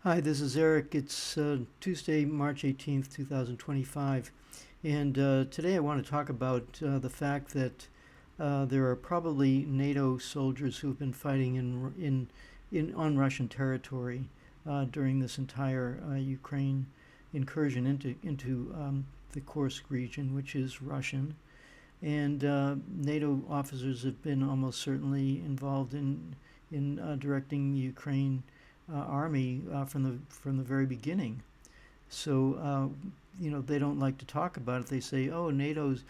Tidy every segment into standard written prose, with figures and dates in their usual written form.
Hi, this is Eric. It's Tuesday, March 18th, 2025. And today I want to talk about the fact that there are probably NATO soldiers who've been fighting on Russian territory during this entire Ukraine incursion into the Kursk region, which is Russian. And NATO officers have been almost certainly involved in directing the Ukraine army from the very beginning. So they don't like to talk about it. They say, "Oh, NATO's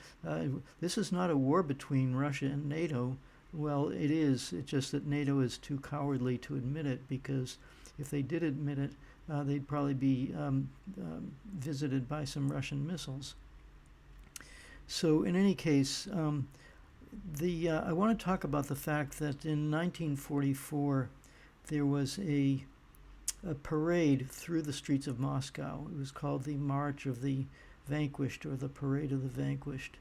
this is not a war between Russia and NATO." Well, it is. It's just that NATO is too cowardly to admit it, because if they did admit it, they'd probably be visited by some Russian missiles. So in any case, I want to talk about the fact that in 1944 there was a parade through the streets of Moscow. It was called the March of the Vanquished, or the Parade of the Vanquished.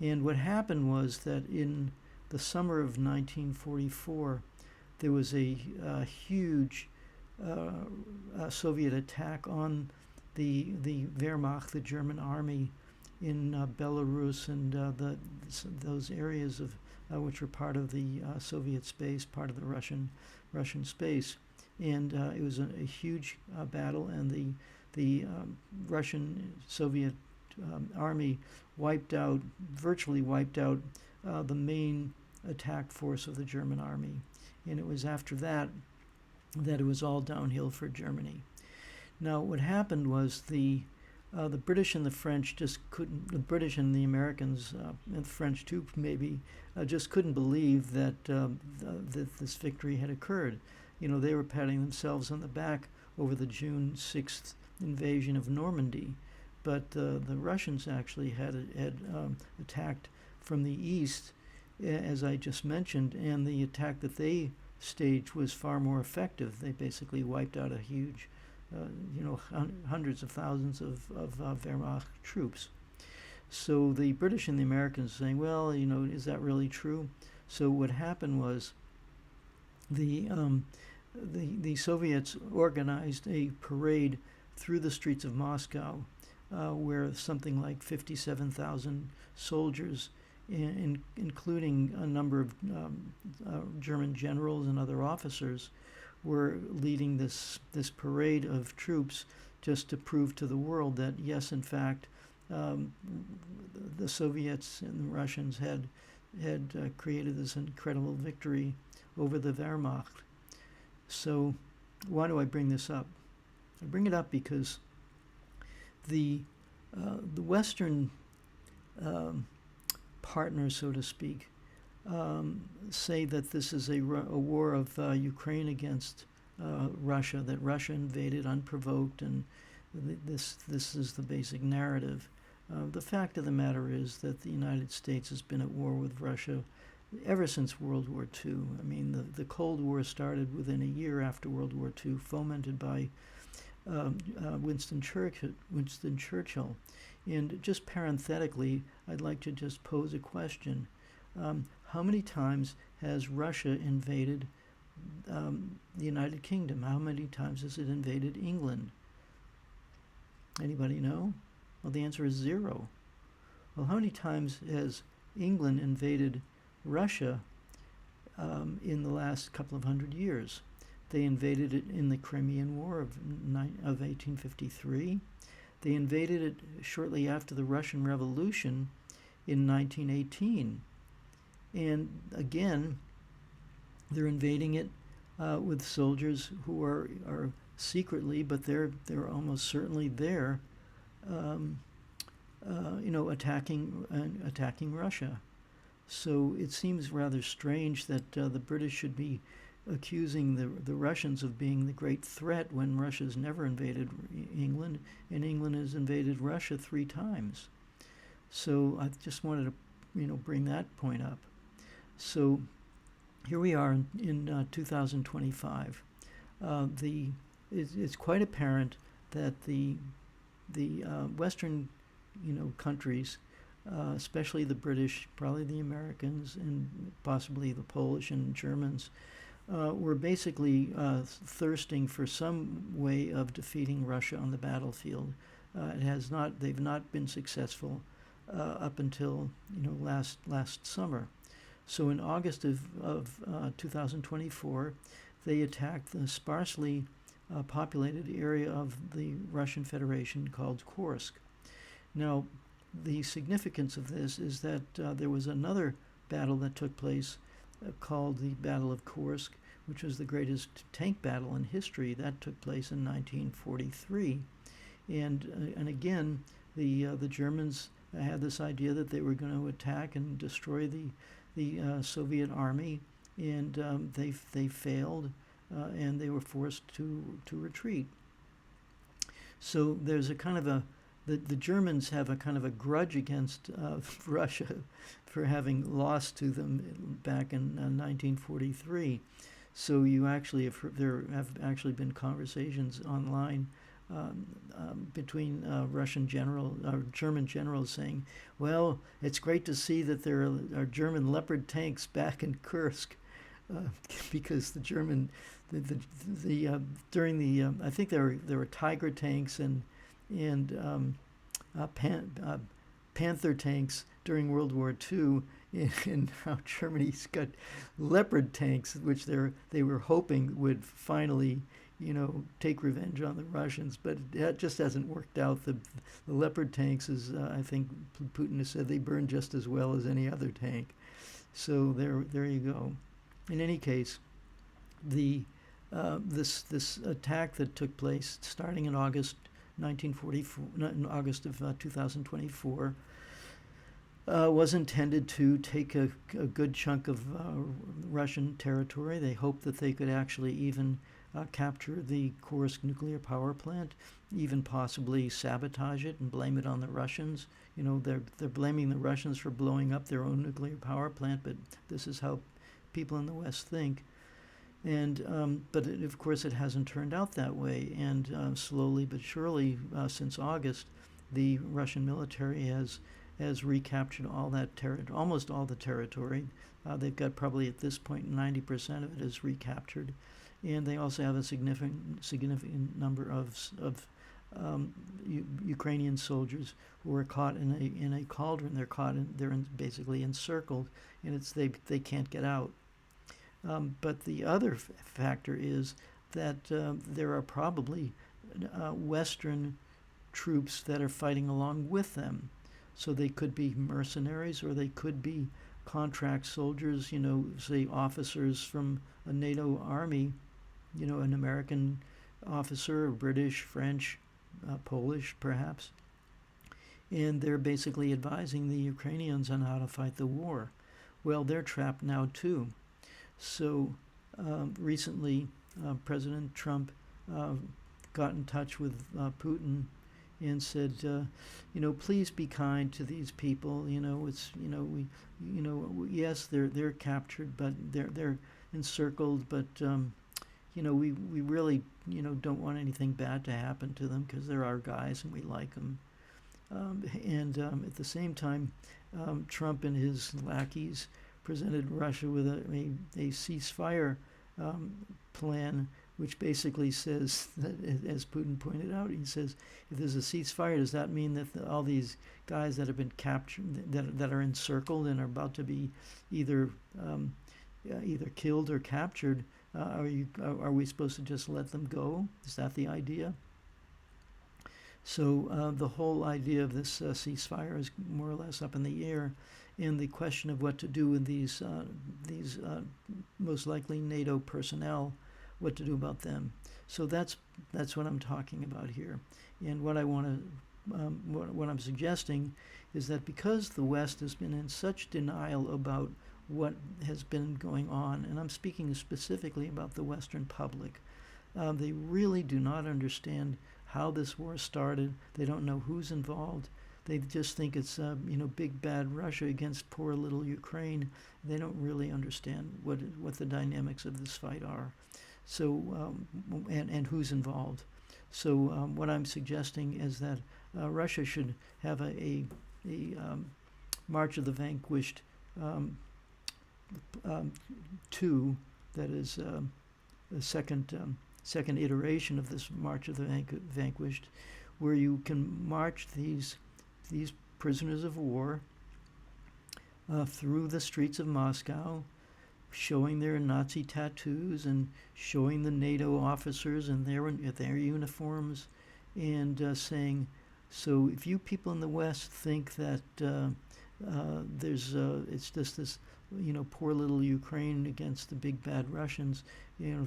And what happened was that in the summer of 1944, there was a huge Soviet attack on the Wehrmacht, the German army, in Belarus and those areas of which were part of the Soviet space, part of the Russian space. And it was a huge battle, and the Russian Soviet army virtually wiped out the main attack force of the German army. And it was after that it was all downhill for Germany. Now, what happened was the British and the French just couldn't. The British and the Americans, and the French too, maybe, just couldn't believe that this victory had occurred. They were patting themselves on the back over the June 6th invasion of Normandy, but the Russians actually had attacked from the east, as I just mentioned, and the attack that they staged was far more effective. They basically wiped out a huge, hundreds of thousands of Wehrmacht troops. So the British and the Americans saying, well, is that really true? So what happened was the Soviets organized a parade through the streets of Moscow, where something like 57,000 soldiers, including a number of German generals and other officers, were leading this parade of troops, just to prove to the world that, yes, in fact, the Soviets and the Russians had created this incredible victory over the Wehrmacht. So why do I bring this up? I bring it up because the Western partners, so to speak, say that this is a war of Ukraine against Russia, that Russia invaded unprovoked, and this is the basic narrative. The fact of the matter is that the United States has been at war with Russia ever since World War II. I mean, the Cold War started within a year after World War II, fomented by Winston Churchill. And just parenthetically, I'd like to just pose a question. How many times has Russia invaded the United Kingdom? How many times has it invaded England? Anybody know? Well, the answer is 0. Well, how many times has England invaded Russia in the last couple of hundred years? They invaded it in the Crimean War of 1853. They invaded it shortly after the Russian Revolution in 1918. And again, they're invading it with soldiers who are secretly, but they're almost certainly there, attacking Russia. So it seems rather strange that the British should be accusing the Russians of being the great threat, when Russia's never invaded England, and England has invaded Russia 3 times. So I just wanted to bring that point up. So here we are in 2025. It's quite apparent that the Western countries, especially the British, probably the Americans, and possibly the Polish and Germans, were basically thirsting for some way of defeating Russia on the battlefield. They've not been successful up until last summer. So in August of 2024, they attacked the sparsely populated area of the Russian Federation called Kursk. Now, the significance of this is that there was another battle that took place called the Battle of Kursk, which was the greatest tank battle in history. That took place in 1943. And again, the Germans had this idea that they were going to attack and destroy the Soviet army, and they failed, and they were forced to retreat. So there's a kind of the Germans have a kind of a grudge against Russia for having lost to them back in 1943. So there have actually been conversations online between German generals saying, "Well, it's great to see that there are German Leopard tanks back in Kursk," because the German, during the I think there were Tiger tanks and Panther tanks during World War II, and now Germany's got Leopard tanks, which they were hoping would finally, take revenge on the Russians, but that just hasn't worked out. The Leopard tanks, I think Putin has said, they burn just as well as any other tank. So there you go. In any case, this attack that took place starting in August 1944, in August of 2024, was intended to take a good chunk of Russian territory. They hoped that they could actually even capture the Kursk nuclear power plant, even possibly sabotage it and blame it on the Russians. They're blaming the Russians for blowing up their own nuclear power plant, but this is how people in the West think. And but of course it hasn't turned out that way. And slowly but surely, since August, the Russian military has recaptured almost all the territory. They've got probably at this point 90% of it is recaptured, and they also have a significant number of Ukrainian soldiers who are caught in a cauldron. They're basically encircled, and they can't get out. But the other factor is that there are probably Western troops that are fighting along with them. So they could be mercenaries, or they could be contract soldiers, say officers from a NATO army, an American officer, British, French, Polish perhaps. And they're basically advising the Ukrainians on how to fight the war. Well, they're trapped now too. So recently, President Trump got in touch with Putin and said, please be kind to these people. Yes, they're captured, but they're encircled, but we really don't want anything bad to happen to them because they're our guys and we like them. And at the same time, Trump and his lackeys presented Russia with a ceasefire plan, which basically says that, as Putin pointed out, he says, if there's a ceasefire, does that mean that all these guys that have been captured, that are encircled and are about to be either killed or captured, are we supposed to just let them go? Is that the idea? So the whole idea of this ceasefire is more or less up in the air, and the question of what to do with these most likely NATO personnel, what to do about them. So that's what I'm talking about here, and what I want to what I'm suggesting is that because the West has been in such denial about what has been going on, and I'm speaking specifically about the Western public, they really do not understand how this war started. They don't know who's involved. They just think it's big bad Russia against poor little Ukraine. They don't really understand what the dynamics of this fight are. So and who's involved. So what I'm suggesting is that Russia should have a March of the Vanquished 2 that is the second iteration of this March of the Vanquished, where you can march these prisoners of war through the streets of Moscow, showing their Nazi tattoos and showing the NATO officers in their uniforms, and saying, so if you people in the West think that it's just this, poor little Ukraine against the big bad Russians,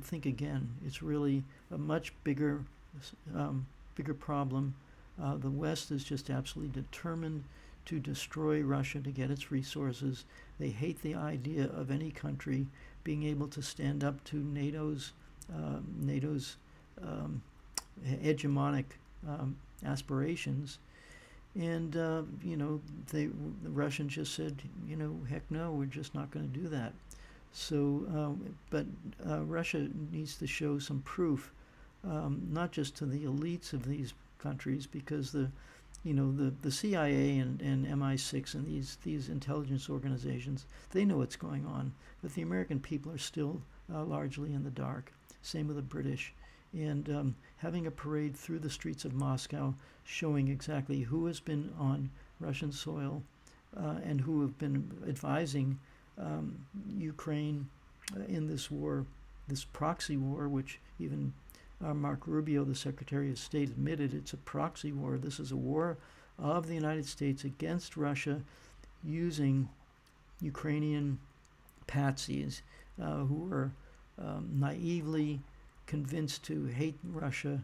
think again. It's really a much bigger problem. The West is just absolutely determined to destroy Russia to get its resources. They hate the idea of any country being able to stand up to NATO's hegemonic aspirations. And the Russians just said, heck no, we're just not going to do that. So, but Russia needs to show some proof, not just to the elites of these countries, because the CIA and MI6 and these intelligence organizations, they know what's going on, but the American people are still largely in the dark. Same with the British. And having a parade through the streets of Moscow showing exactly who has been on Russian soil and who have been advising Ukraine in this war, this proxy war, which even Mark Rubio, the Secretary of State, admitted it's a proxy war. This is a war of the United States against Russia using Ukrainian patsies who are naively convinced to hate Russia,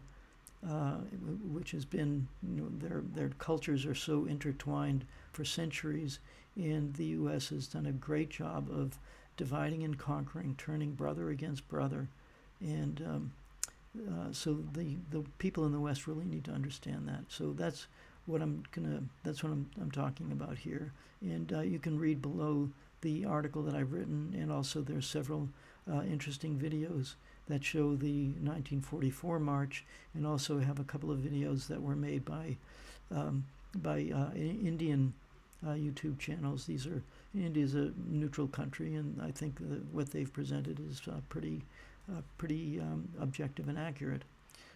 which has been, their cultures are so intertwined for centuries, and the U.S. has done a great job of dividing and conquering, turning brother against brother, and so the people in the West really need to understand that. So that's what I'm talking about here, and you can read below the article that I've written, and also there's several interesting videos that show the 1944 march, and also have a couple of videos that were made by Indian YouTube channels. India's a neutral country, and I think that what they've presented is pretty objective and accurate.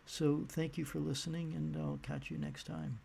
So thank you for listening, and I'll catch you next time.